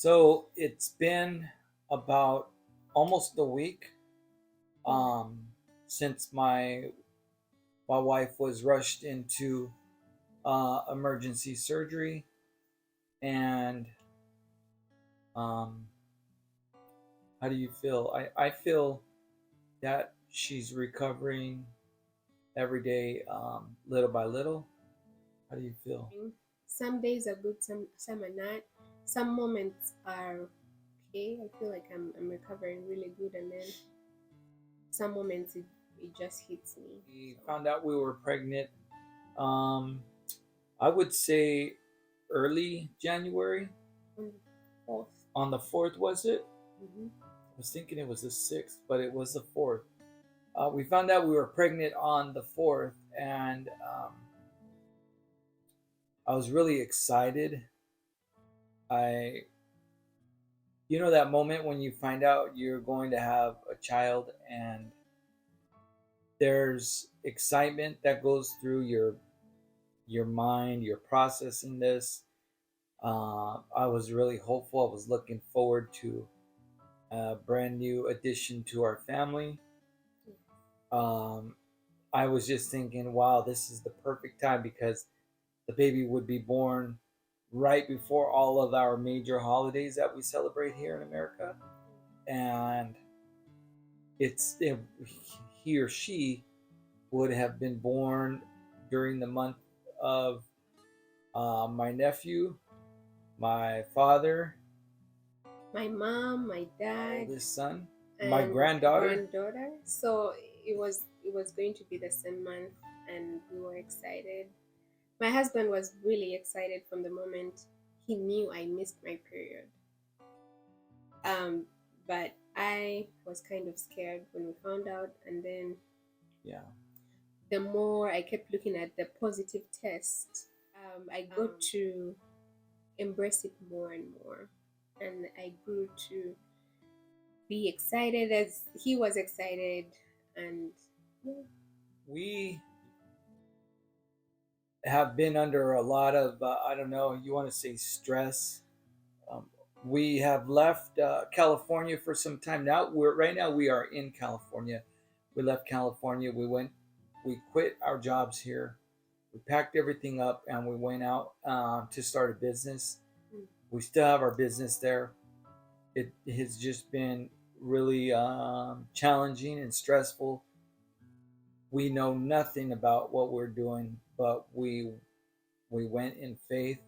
So it's been about almost a week Mm. um, since my wife was rushed into emergency surgery, and um, how do you feel? I feel that she's recovering every day, little by little. How do you feel? Some days are good, some are not. Some moments are okay. I feel like I'm recovering really good, and then some moments it just hits me. We So found out we were pregnant. Um, I would say early January. on the fourth. On the fourth, was it? Mm-hmm. I was thinking it was the sixth, but it was the fourth. We found out we were pregnant on the fourth, and I was really excited. I, that moment when you find out you're going to have a child, and there's excitement that goes through your mind. You're processing this. I was really hopeful. I was looking forward to a brand new addition to our family. Um, I was just thinking, wow, this is the perfect time because the baby would be born right before all of our major holidays that we celebrate here in America. And it, he or she would have been born during the month of my nephew, my father, My mom, my my dad, oldest son, my and granddaughter. granddaughter. So it was going to be the same month, and we were excited. My husband was really excited from the moment he knew I missed my period. Um, but I was kind of scared when we found out, and then Yeah. the more I kept looking at the positive test, I got to embrace it more and more, and I grew to be excited as he was excited, and yeah. We have been under a lot of, I don't know, you want to say stress. Um, we have left California for some time now. Right now we are in California. We left California. We quit our jobs here. We packed everything up and we went out to start a business. Mm. We still have our business there. It has just been really challenging and stressful. We know nothing about what we're doing, but we went in faith,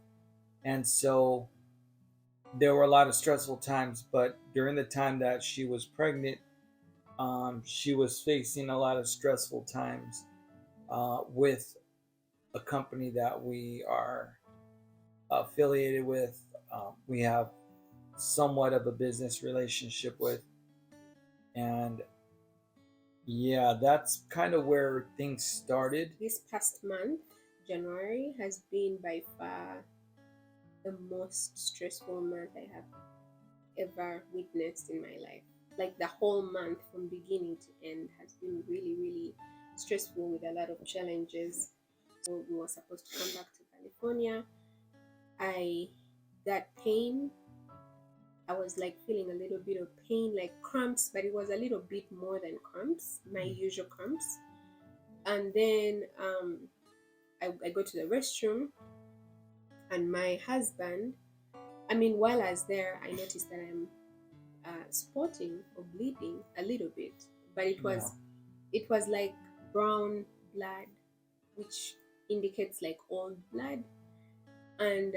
and so there were a lot of stressful times. But during the time that she was pregnant, she was facing a lot of stressful times with a company that we are affiliated with. We have somewhat of a business relationship with, and yeah, that's kind of where things started. This past month, January, has been by far the most stressful month I have ever witnessed in my life. Like the whole month from beginning to end has been really, really stressful with a lot of challenges. So we were supposed to come back to California. I got pain. I was like feeling a little bit of pain, like cramps, but it was a little bit more than cramps, my usual cramps. And then I go to the restroom, and my husband, I mean, while I was there, I noticed that I'm spotting or bleeding a little bit, but it Yeah. was it was like brown blood, which indicates like old blood, and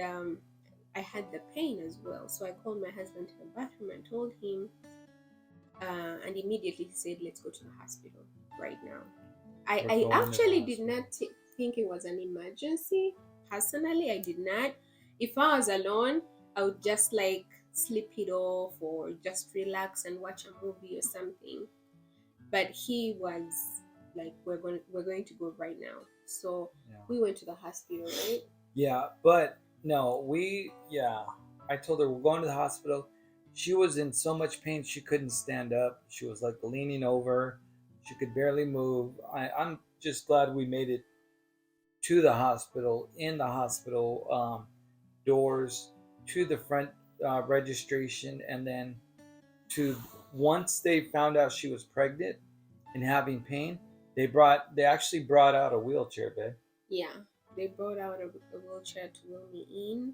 I had the pain as well. So I called my husband to the bathroom and told him, and immediately he said, "Let's go to the hospital right now." I, We're I going to the actually did hospital. not think it was an emergency. Personally, I did not. If I was alone, I would just like sleep it off or just relax and watch a movie or something. But he was like, we're going to go right now. So Yeah. we went to the hospital, right? Yeah, but no, yeah. I told her we're going to the hospital. She was in so much pain she couldn't stand up. She was like leaning over. She could barely move. I'm just glad we made it to the hospital, in the hospital doors, to the front registration, and then to once they found out she was pregnant and having pain, they actually brought out a wheelchair, babe. Yeah, they brought out a wheelchair to wheel me in,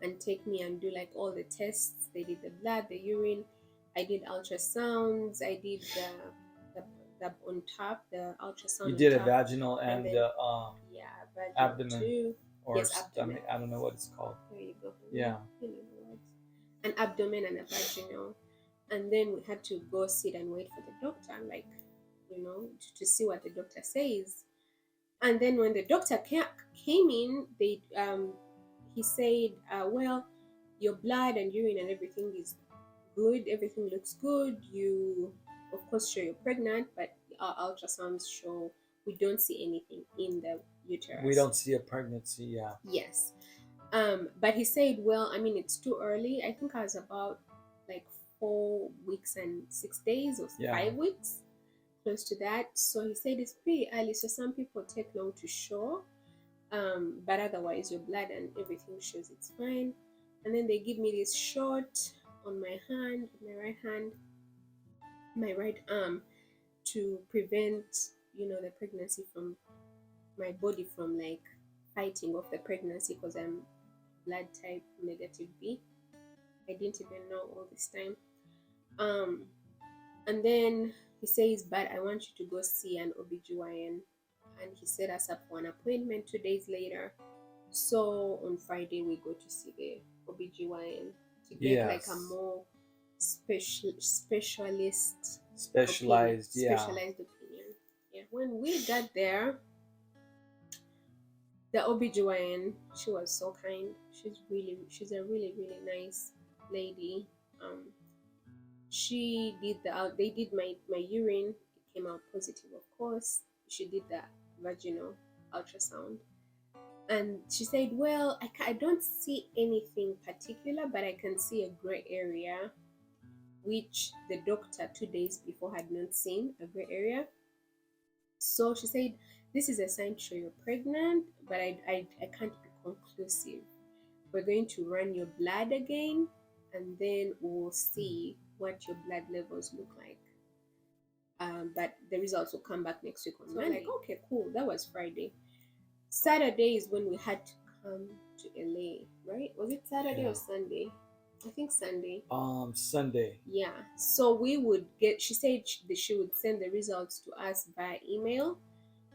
and take me and do like all the tests. They did the blood, the urine. I did ultrasounds. I did the, the on top, the You ultrasound on did a top, vaginal and and then yeah, vaginal abdomen too. or Yes, abdomen. stomach. I don't know what it's called. There you go. Yeah. You know the words. An abdomen and a vaginal, and then we had to go sit and wait for the doctor, like to see what the doctor says. And then when the doctor came in, they he said, well, your blood and urine and everything is good. Everything looks good. You, of course, show you're pregnant, but our ultrasounds show we don't see anything in the uterus. We don't see a pregnancy. Yeah. Yes. But he said, well, I mean, it's too early. I think I was about like 4 weeks and 6 days, or Yeah. 5 weeks, close to that. So he said it's pretty early. So some people take long to show, but otherwise your blood and everything shows it's fine. And then they give me this shot on my hand, my right hand, my right arm, to prevent the pregnancy from my body from like fighting off the pregnancy, because I'm blood type negative B. I didn't even know all this time. And then he says, but I want you to go see an OBGYN. And he set us up for an appointment 2 days later. So on Friday, we go to see the OBGYN to get like a more specialized opinion. Yeah. When we got there, the OBGYN, she was so kind. She's a really, really nice lady. She did they did my urine. It came out positive, of course. She did the vaginal ultrasound. And she said, well, I don't see anything particular, but I can see a gray area, which the doctor 2 days before had not seen a gray area. So she said, this is a sign to show you're pregnant, but I can't be conclusive. We're going to run your blood again, and then we'll see what your blood levels look like. But the results will come back next week on Monday. Like, okay, cool. That was Friday. Saturday is when we had to come to LA, right? Was it Saturday or Sunday? I think Sunday. Sunday. Yeah. So we would get. She said she would send the results to us by email.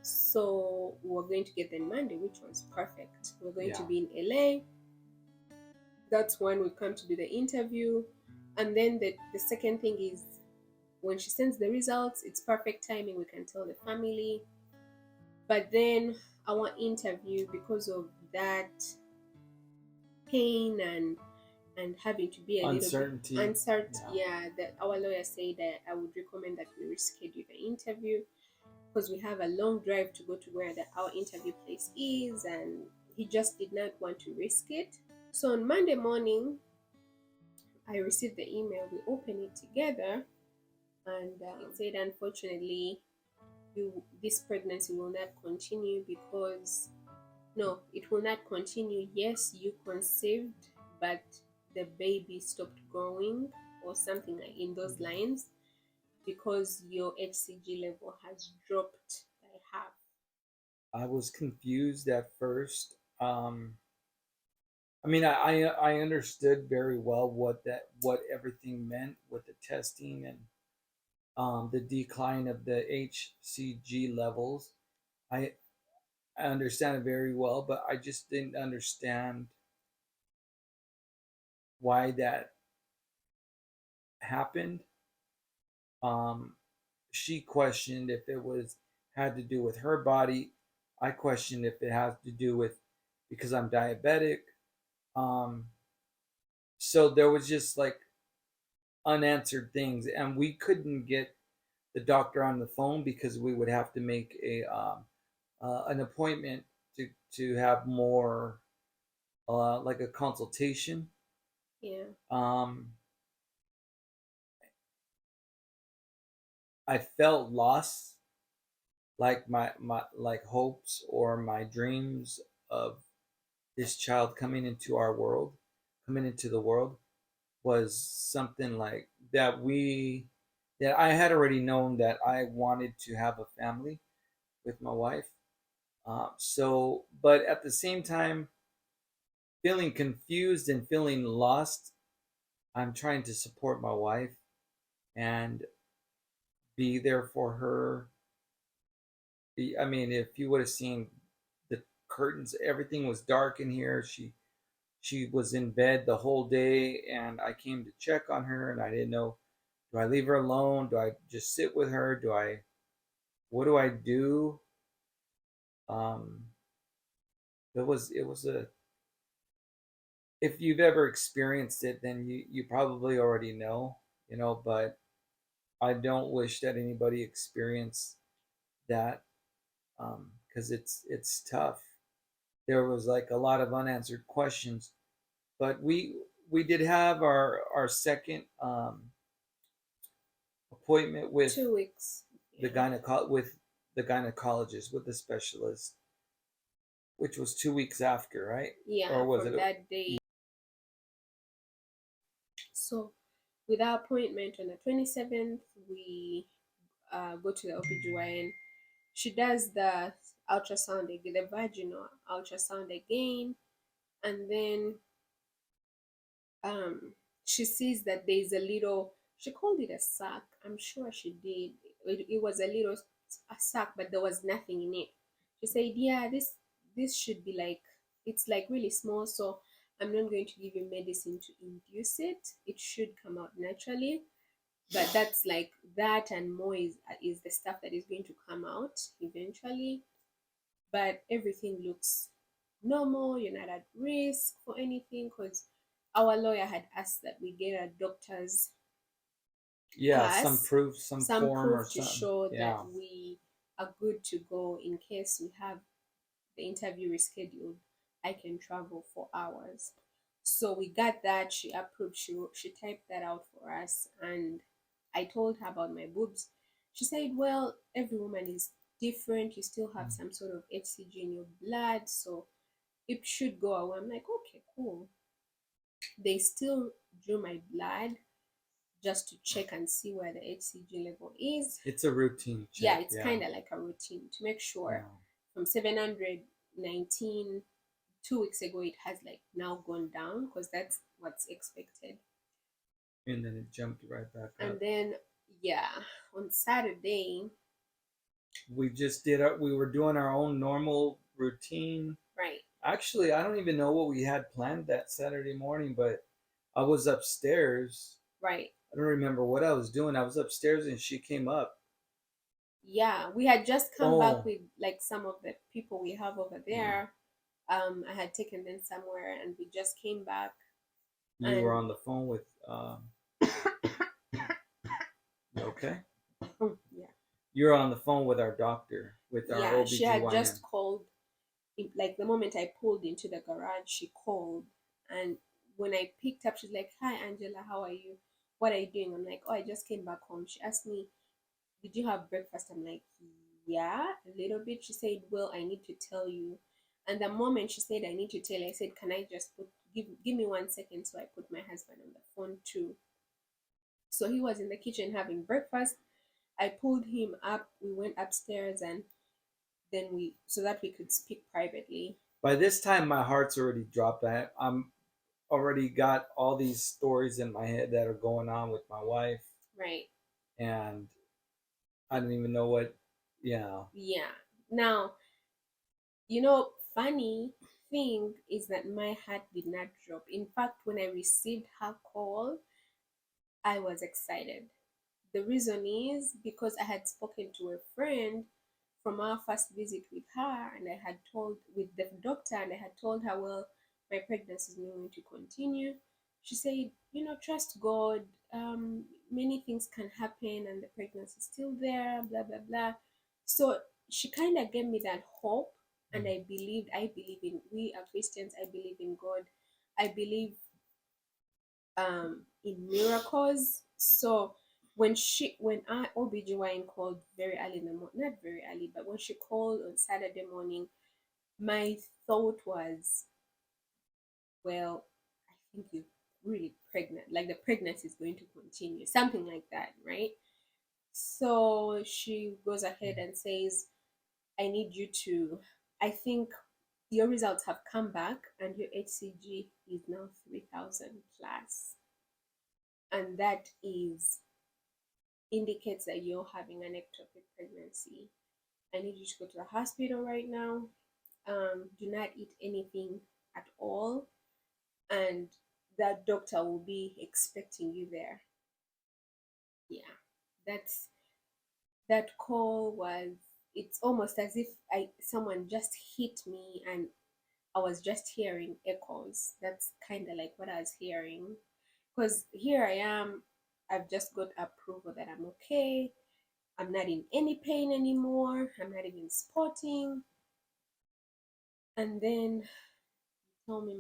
So we were going to get them Monday, which was perfect. We're going to be in LA. That's when we come to do the interview. And then the second thing is, when she sends the results, it's perfect timing. We can tell the family. But then our interview, because of that pain and having to be a uncertainty. little bit uncertain, that our lawyer said that I would recommend that we reschedule the interview, because we have a long drive to go to where our interview place is, and he just did not want to risk it. So on Monday morning, I received the email. We opened it together, and it said, unfortunately, this pregnancy will not continue because it will not continue. Yes, you conceived, but the baby stopped growing, or something like in those lines, because your HCG level has dropped by half. I was confused at first. I mean, I understood very well what everything meant with the testing and the decline of the HCG levels. I understand it very well, but I just didn't understand why that happened. She questioned if it had to do with her body. I questioned if it has to do with because I'm diabetic. So there was just like unanswered things, and we couldn't get the doctor on the phone because we would have to make an appointment to have more like a consultation. Yeah. I felt lost, like my like hopes or my dreams of this child coming into our world coming into the world was something like that that I had already known that I wanted to have a family with my wife. But at the same time, feeling confused and feeling lost, I'm trying to support my wife and be there for her. I mean, if you would have seen the curtains, everything was dark in here. She was in bed the whole day, and I came to check on her, and I didn't know, do I leave her alone? Do I just sit with her? What do I do? Um, it was a if you've ever experienced it, then you probably already know, but I don't wish that anybody experienced that, because it's tough. There was like a lot of unanswered questions, but we did have our second appointment with 2 weeks. the Yeah. gynecologist, with the specialist, which was 2 weeks after, right? Yeah, Or was from it? that day. So, with our appointment on the 27th, we go to the OBGYN. She does the ultrasound again, the vaginal ultrasound again, and then um, she sees that there's a little, she called it a sac. I'm sure she did. It was a little a sac, but there was nothing in it. She said, "Yeah, this should be like, it's like really small, so I'm not going to give you medicine to induce it. It should come out naturally." But that's like that and more is the stuff that is going to come out eventually. But everything looks normal. You're not at risk for anything because our lawyer had asked that we get a doctor's Yeah, some pass, proof, some some form or proof to something. show that Yeah. we are good to go in case we have the interview rescheduled. I can travel for hours. So we got that. She approved. She typed that out for us, and I told her about my boobs. She said, "Well, every woman is different. You still have some sort of HCG in your blood, so it should go away." I'm like, "Okay, cool." They still drew my blood just to check and see where the HCG level is. It's a routine Yeah, check. it's Yeah. kind of like a routine to make sure. Yeah. From 719 2 weeks ago, it has like now gone down because that's what's expected. And then it jumped right back And up. then, yeah, on Saturday, We were doing our own normal routine. right, Actually, I don't even know what we had planned that Saturday morning, but I was upstairs. right, I don't remember what I was doing. I was upstairs and she came up. yeah, we had just come back Oh, with like some of the people we have over yeah. there. I had taken them somewhere, and we just came back, You were and on the phone with, okay? yeah, You were on the phone with our doctor, with our yeah, she had OBGYN. just called. Like the moment I pulled into the garage, she called, and when I picked up, she's like, "Hi, Angela, how are you? What are you doing?" I'm like, "Oh, I just came back home." She asked me, "Did you have breakfast?" I'm like, "Yeah, a little bit." She said, "Well, I need to tell you." And the moment she said, "I need to tell you," I said, "Can I just give me 1 second?" So I put my husband on the phone too. So he was in the kitchen having breakfast. I pulled him up. We went upstairs, and then we so that we could speak privately. By this time, my heart's already dropped. I'm already got all these stories in my head that are going on with my wife, Right. and I don't even know what. Yeah. Yeah. Now, funny thing is that my heart did not drop. In fact, when I received her call, I was excited. The reason is because I had spoken to a friend from our first visit with her, and I had told with the doctor, and I had told her, well, my pregnancy is not going to continue. She said, trust God. Many things can happen, and the pregnancy is still there. Blah blah blah. So she kind of gave me that hope, and I believed. I believe in we are Christians. I believe in God. I believe in miracles. So when our OBGYN called very early in the morning, not very early, but when she called on Saturday morning, my thought was, well, think you're really pregnant, like the pregnancy is going to continue, something like that, right? So she goes ahead and says, I need you to, I think your results have come back and your HCG is now 3,000 plus. And that is indicates that you're having an ectopic pregnancy. I need you to go to the hospital right now. Do not eat anything at all. And that doctor will be expecting you there. Yeah, that's that call was, it's almost as if I someone just hit me and I was just hearing echoes. That's kind of like what I was hearing. Because here I am, I've just got approval that I'm okay. I'm not in any pain anymore. I'm not even spotting. And then told me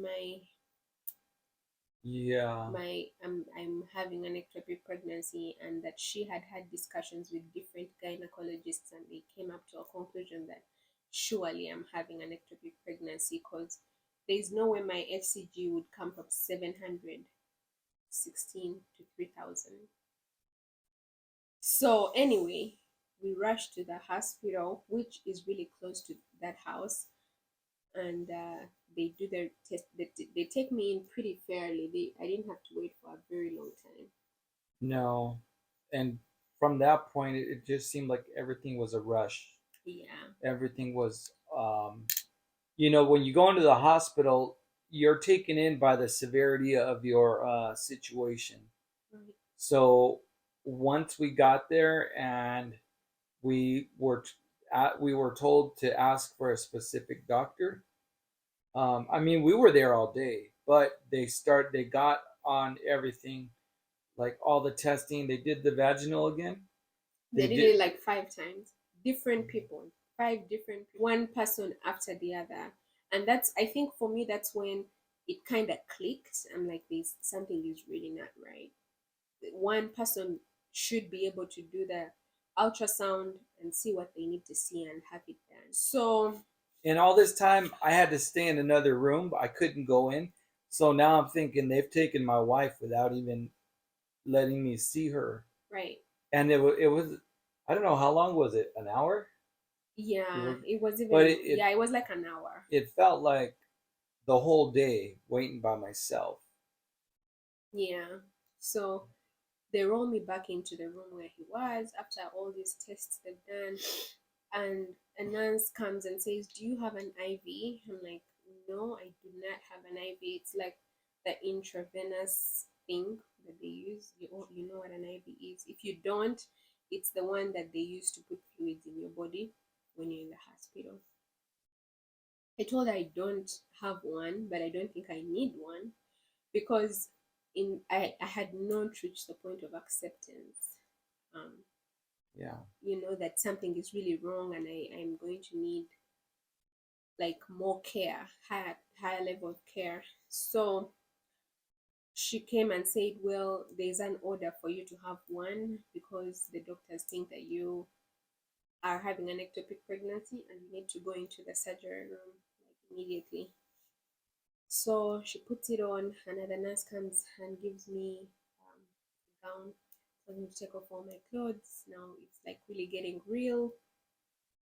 Yeah. I'm having an ectopic pregnancy, and that she had had discussions with different gynecologists, and they came up to a conclusion that surely I'm having an ectopic pregnancy, because there's no way my FCG would come from 716 to 3,000. So anyway, we rushed to the hospital, which is really close to that house, and they do their test. They take me in pretty fairly. I didn't have to wait for a very long time. No. And from that point, it just seemed like everything was a rush. Yeah. Everything was, when you go into the hospital, you're taken in by the severity of your situation. Right. So once we got there and we were we were told to ask for a specific doctor. I mean, we were there all day, but they got on everything, like all the testing. They did the vaginal again. They They did did, it like 5 times. Different people, five different, one person after the other, and that's, I think for me, that's when it kind of clicked. I'm like, this something is really not right. One person should be able to do the ultrasound and see what they need to see and have it done. So and all this time I had to stay in another room. I couldn't go in. So now I'm thinking they've taken my wife without even letting me see her. right. And it was I don't know how long was it? An hour? Yeah, it was But even, yeah, it was like an hour. it felt like the whole day waiting by myself. Yeah. So they roll me back into the room where he was after all these tests they've done. And a nurse comes and says, do you have an IV? I'm like, no, I do not have an IV. It's like the intravenous thing that they use. You know what an IV is. If you don't, it's the one that they use to put fluids in your body when you're in the hospital. I told her I don't have one, but I don't think I need one, because I had not reached the point of acceptance. Um, Yeah. that something is really wrong, and I'm going to need like more care, higher level of care. So she came and said, well, there's an order for you to have one because the doctors think that you are having an ectopic pregnancy and you need to go into the surgery room like immediately. So she puts it on. Another nurse comes and gives me a gown for me to take off all my clothes. Now it's like really getting real.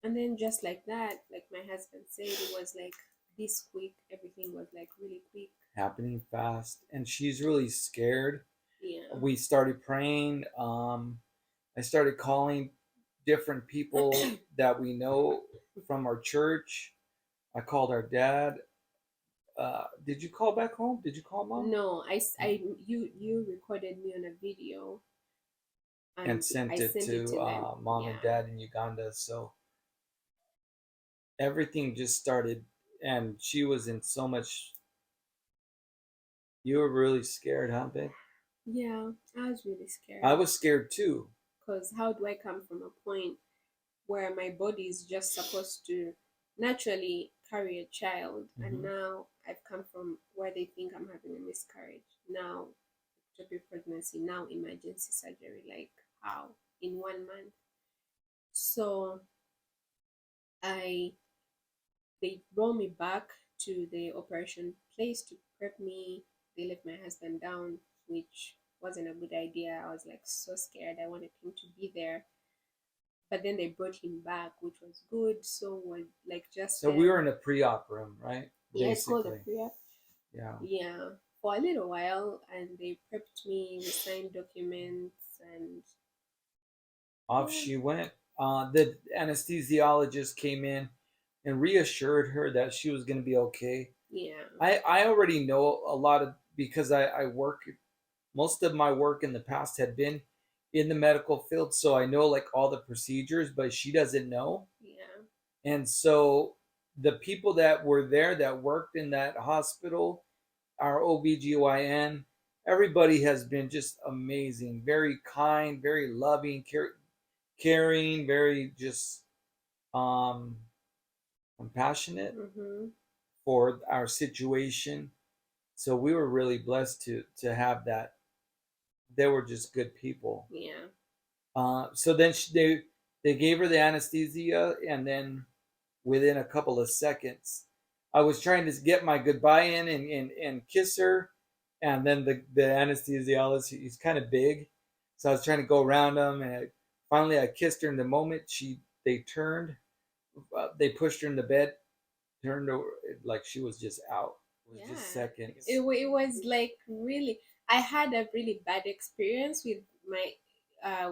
And then just like that, like my husband said, it was like this quick. Everything was like really quick. Happening fast. And she's really scared. Yeah. We started praying. I started calling different people that we know from our church. I called our dad. Did you call back home? Did you call mom? No, you recorded me on a video And and I sent it sent it to to them. mom and Yeah. dad in Uganda. So everything just started, and she was in so much. You were really scared, huh, babe? Yeah, I was really scared. I was scared too. Because how do I come from a point where my body is just supposed to naturally carry a child, and now I've come from where they think I'm having a miscarriage, now to be pregnancy, now emergency surgery, like how in 1 month. So I they brought me back to the operation place to prep me. they left my husband down, which wasn't a good idea. I was like so scared. I wanted him to be there. But then they brought him back, which was good. So was like just So we were them. in a pre-op room, right? Yeah, it's called a Basically. pre-op. Yeah. Yeah, for a little while, and they prepped me. We signed documents, and Off yeah, she went. The anesthesiologist came in and reassured her that she was going to be okay. yeah, I already know a lot of, because I work, most of my work in the past had been in the medical field, so I know like all the procedures, but she doesn't know. yeah, And so the people that were there that worked in that hospital, our OBGYN, everybody has been just amazing, very kind, very loving, caring, very just um, compassionate mm-hmm, for our situation. So we were really blessed to have that. They were just good people. yeah, So then they gave her the anesthesia, and then within a couple of seconds, I was trying to get my goodbye in and kiss her, and then the anesthesiologist, he's kind of big, so I was trying to go around him, and finally I kissed her. In the moment they turned, they pushed her in the bed, turned over like she was just out. It was just yeah. seconds. It was like really. I had a really bad experience with my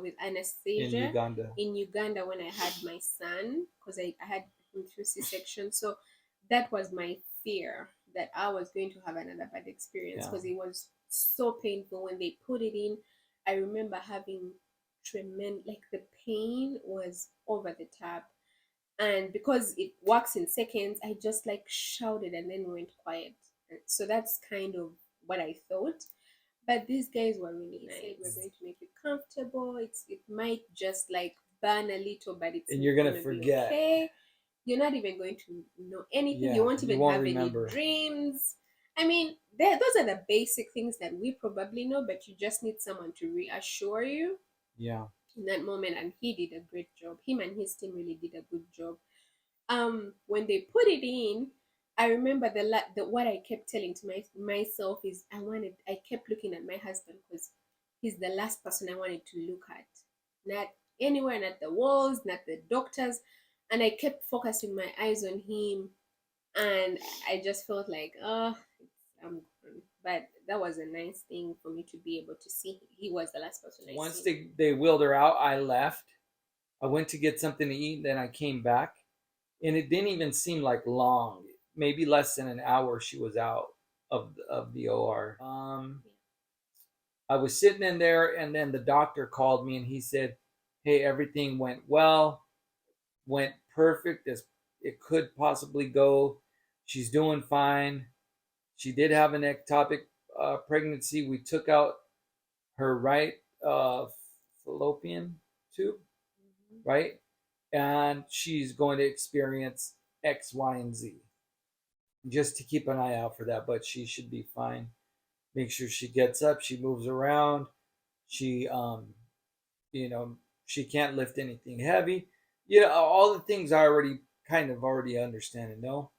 with In anesthesia Uganda. in Uganda when I had my son, because I had him through C-section. So that was my fear, that I was going to have another bad experience, Yeah. because it was so painful when they put it in. I remember having tremendous, like the pain was over the top, and because it works in seconds, I just like shouted and then went quiet. So that's kind of what I thought. But these guys were really nice. Said, we're going to make you comfortable. It might just like burn a little, but it's And you're gonna gonna be forget. okay. You're not even going to know anything. You Yeah, won't you even won't have any remember. dreams. I mean, those are the basic things that we probably know, but you just need someone to reassure you Yeah. in that moment. And he did a great job. Him and his team really did a good job. When they put it in, I remember the what I kept telling to myself is, I kept looking at my husband, because he's the last person I wanted to look at, not anywhere, not the walls, not the doctors. And I kept focusing my eyes on him, and I just felt like, oh, I'm gone. But that was a nice thing for me to be able to see. He was the last person So I once see. they wheeled her out, I left. I went to get something to eat, then I came back, and it didn't even seem like long. Maybe less than an hour she was out of the OR. I was sitting in there, and then the doctor called me, and he said, "Hey, everything went well, went perfect as it could possibly go. She's doing fine. She did have an ectopic pregnancy. We took out her right fallopian tube, Mhm. right? And she's going to experience X, Y, and Z. Just to keep an eye out for that, but she should be fine. Make sure she gets up, she moves around, she you know, she can't lift anything heavy. Yeah, all the things I already kind of already understand and know.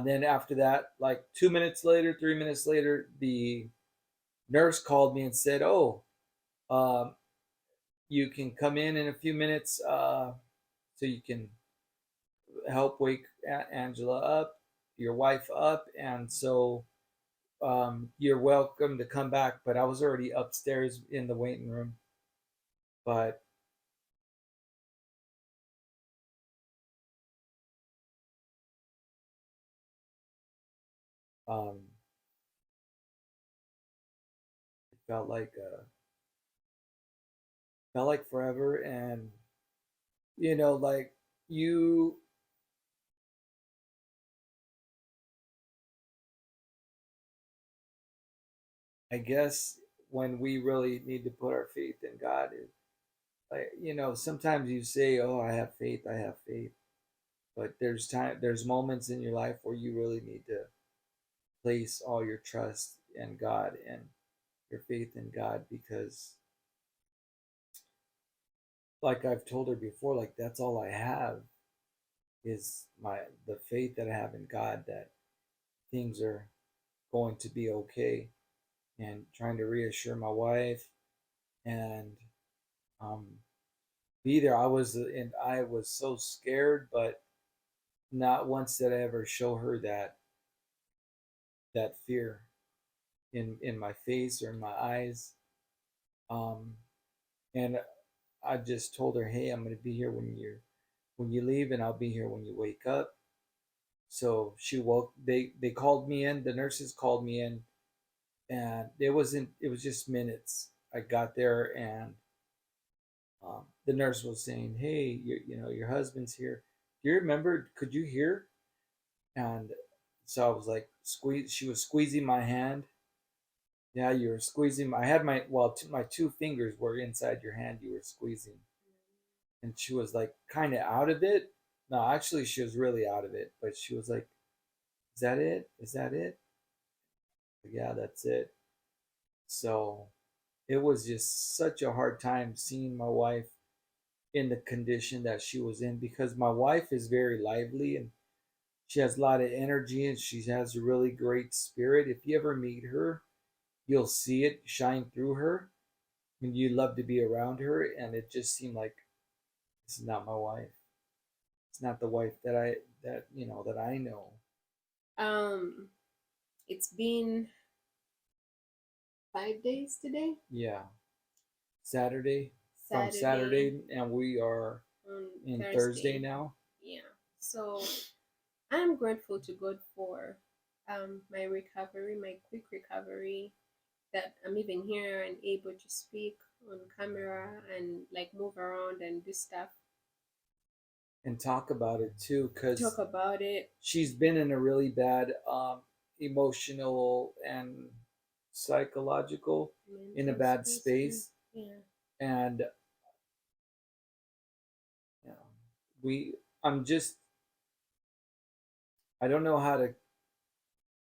Then after that, like 2 minutes later, 3 minutes later, the nurse called me and said, "Oh, um, you can come in a few minutes, so you can help wake Angela up, your wife up, and so you're welcome to come back." But I was already upstairs in the waiting room. But um, it felt like forever, and like you, I guess when we really need to put our faith in God, like sometimes you say, "Oh, I have faith, I have faith," but there's moments in your life where you really need to place all your trust in God and your faith in God, because like I've told her before, like that's all I have is the faith that I have in God, that things are going to be okay, and trying to reassure my wife and um, be there. I was so scared, but not once did I ever show her that fear in my face or in my eyes. Um, and I just told her, "Hey, I'm going to be here when you leave, and I'll be here when you wake up." So she woke. They called me in. The nurses called me in, and it wasn't. It was just minutes. I got there, and the nurse was saying, "Hey, your husband's here. Do you remember? Could you hear?" And so I was like, squeeze. She was squeezing my hand. Yeah, you were squeezing. I had my two fingers were inside your hand. You were squeezing, and she was like kind of out of it. No, actually, she was really out of it. But she was like, "Is that it? Is that it?" Yeah, that's it. So it was just such a hard time seeing my wife in the condition that she was in, because my wife is very lively and she has a lot of energy and she has a really great spirit. If you ever meet her, you'll see it shine through her, and you love to be around her. And it just seemed like this is not my wife. It's not the wife that I know. Um, it's been 5 days today. Yeah, Saturday, from Saturday Saturday, and we are on in Thursday Thursday. now. Yeah. So I'm grateful to God for my recovery, my quick recovery, that I'm even here and able to speak on camera and like move around and do stuff, And talk about it too, talk because about it, she's been in a really bad emotional and psychological, in a mental bad space. And space. yeah. And you know, we I'm just I don't know how to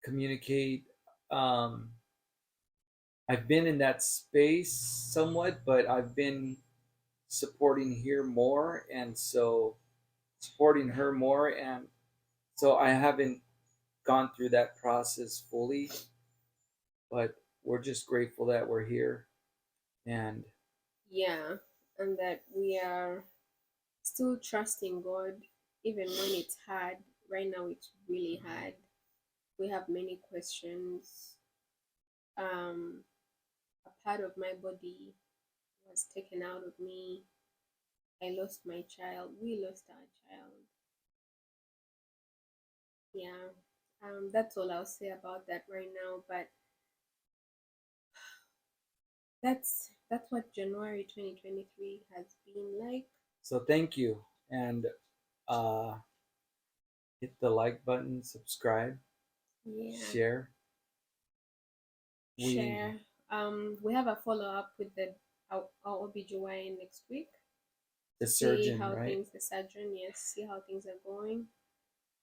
communicate. um I've been in that space somewhat, but I've been supporting here more, and so supporting her more, and so I haven't gone through that process fully. But we're just grateful that we're here. And Yeah. And that we are still trusting God even when it's hard. Right now it's really hard. We have many questions. Um a part of my body was taken out of me. I lost my child. We lost our child. Yeah. That's all I'll say about that right now. But that's what January 2023 has been like. so thank you, and uh, hit the like button, subscribe, Yeah. share. We Share. We have a follow up with our OBGYN next week the to see surgeon, how right? things, the surgeon, yes, see how things are going.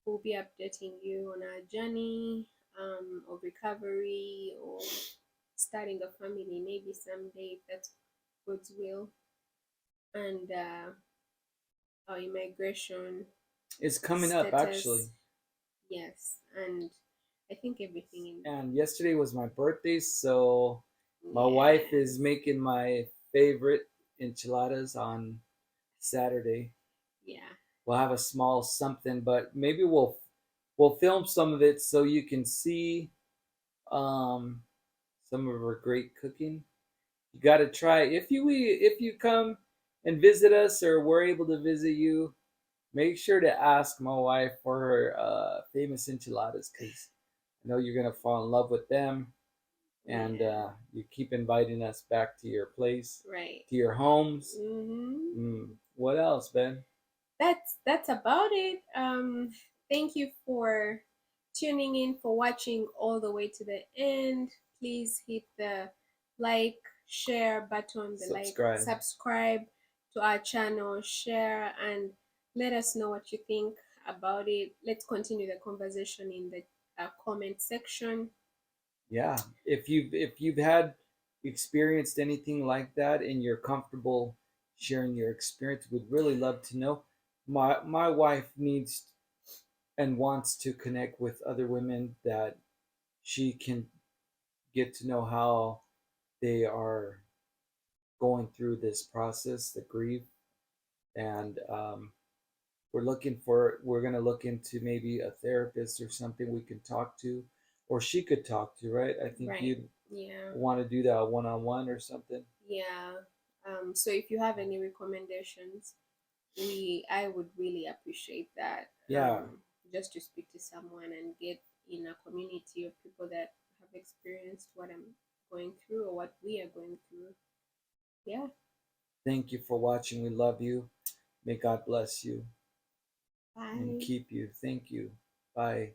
We'll be updating you on our journey of recovery or starting a family maybe someday if that's God's will. And our immigration It's coming up status, actually. yes, and I think everything in, And yesterday was my birthday, so my wife is yes, making my favorite enchiladas on Saturday. yeah, We'll have a small something, but maybe we'll film some of it so you can see um, some of her great cooking. You got to try if you come and visit us, or we're able to visit you. Make sure to ask my wife for her famous enchiladas, because I know you're gonna fall in love with them. And yeah, you keep inviting us back to your place, right. to your homes. Mm-hmm. What else, Ben? That's about it. Thank you for tuning in, for watching all the way to the end. Please hit the like, share button, the like, Subscribe. subscribe to our channel, share, and let us know what you think about it. Let's continue the conversation in the comment section. Yeah, if you've had experienced anything like that and you're comfortable sharing your experience, we'd really love to know. My wife needs and wants to connect with other women that she can get to know how they are going through this process, the grief, and we're going to look into maybe a therapist or something we can talk to, or she could talk to, right? I think Right. you'd Yeah. want to do that one-on-one or something. Yeah. So if you have any recommendations, I would really appreciate that. Yeah, Just to speak to someone and get in a community of people that have experienced what I'm going through or what we are going through. Yeah. thank you for watching. We love you. May God bless you and Bye. keep you. Thank you. Bye.